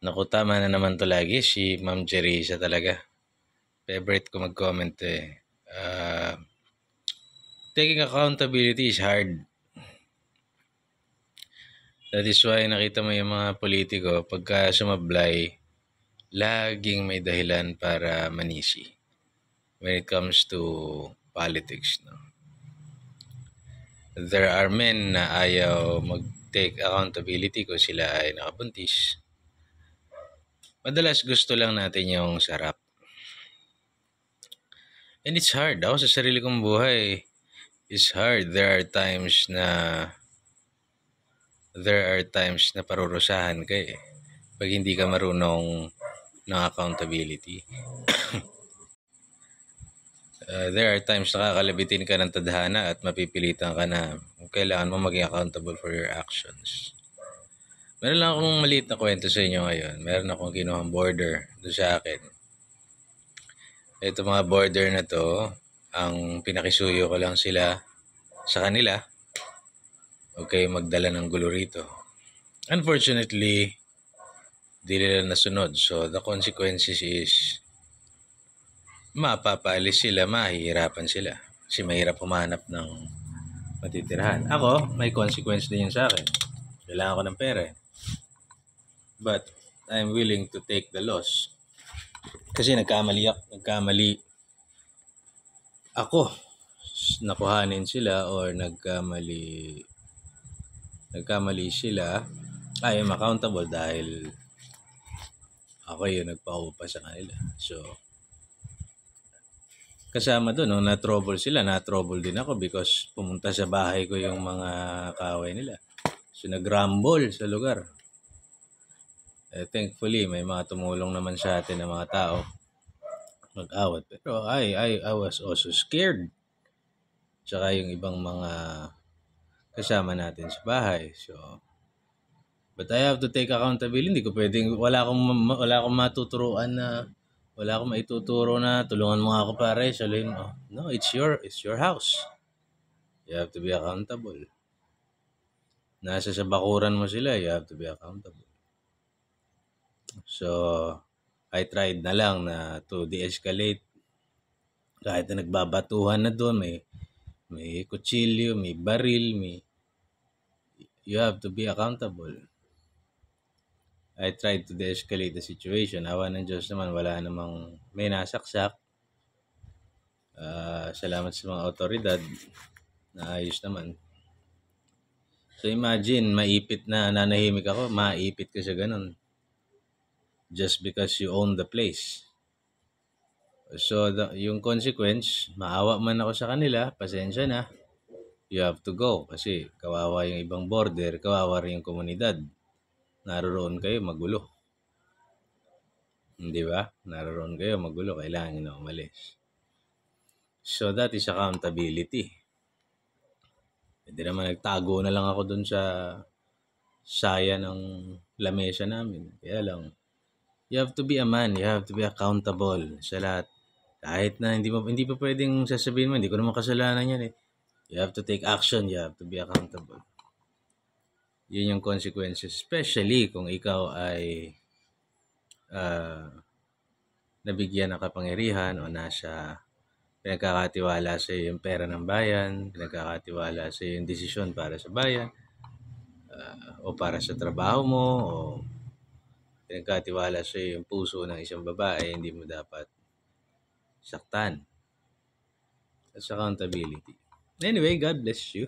Naku, tama na naman 'to lagi si Ma'am Jerisa talaga. Favorite ko mag-comment 'to, eh. Taking accountability is hard. That is why nakita mo yung mga politiko pagka sumablay, laging may dahilan para manisi when it comes to politics, 'no. There are men na ayaw mag-take accountability kung sila ay nakabuntis. Madalas gusto lang natin yung sarap. And it's hard. Ako sa sarili kong buhay, it's hard. There are times na parurusahan ka, eh, 'pag hindi ka marunong ng accountability. There are times na kakalabitin ka ng tadhana at mapipilitan ka na kailangan mo maging accountable for your actions. Meron lang akong maliit na kwento sa inyo ngayon. Meron akong kinuhang border doon sa akin. Ito mga border na 'to, ang pinakisuyo ko lang sila sa kanila, huwag kayong magdala ng gulo rito. Unfortunately, di nila nasunod. So, the consequences is mapapaalis sila, mahihirapan sila. Kasi mahirap humanap ng matitirahan. Ako, may consequence din yun sa akin. Kailangan ko ng pera, eh. But, I'm willing to take the loss. Kasi nagkamali ako. Nakuhanin sila or nagkamali sila. I am accountable dahil ako yung nagpaupa sa kanila. So, kasama doon, nung na-trouble sila, na-trouble din ako because pumunta sa bahay ko yung mga kaaway nila. So, nag-rumble sa lugar. Thankfully, may mga tumulong naman sa atin ng mga tao mag-awat. Pero I was also scared. Tsaka yung ibang mga kasama natin sa bahay. So, but I have to take accountability. Hindi ko pwedeng, wala akong matuturuan na, wala akong maituturo na, tulungan mo nga ako pare, saluhin mo. No, it's your house. You have to be accountable. Nasa sa bakuran mo sila, you have to be accountable. So, I tried na lang na to de-escalate. Kahit na nagbabatuhan na doon, may kutsilyo, may baril, you have to be accountable. I tried to de-escalate the situation. Awa ng Diyos naman, wala namang may nasaksak. Salamat sa mga otoridad. Naayos naman. So imagine, maipit na nanahimik ako, maipit ka sa ganun. Just because you own the place. So yung consequence, maawa man ako sa kanila, pasensya na. You have to go kasi kawawa yung ibang border, kawawa rin yung komunidad. Naroon kayo, magulo. Di ba? Naroon kayo, magulo. Kailangan nyo na umalis. So, that is accountability. Hindi naman nagtago na lang ako dun sa saya ng lamesa namin. Kaya lang, you have to be a man. You have to be accountable sa lahat. Kahit na hindi pa pwedeng sasabihin mo, hindi ko naman kasalanan yan, eh. You have to take action. You have to be accountable. Yun yung consequences. Especially kung ikaw ay nabigyan ng kapangyarihan o nasa pinagkakatiwala sa iyo yung pera ng bayan, pinagkakatiwala sa iyo yung desisyon para sa bayan, o para sa trabaho mo, o pinagkakatiwala sa iyo yung puso ng isang babae, hindi mo dapat saktan. That's accountability. Anyway, God bless you.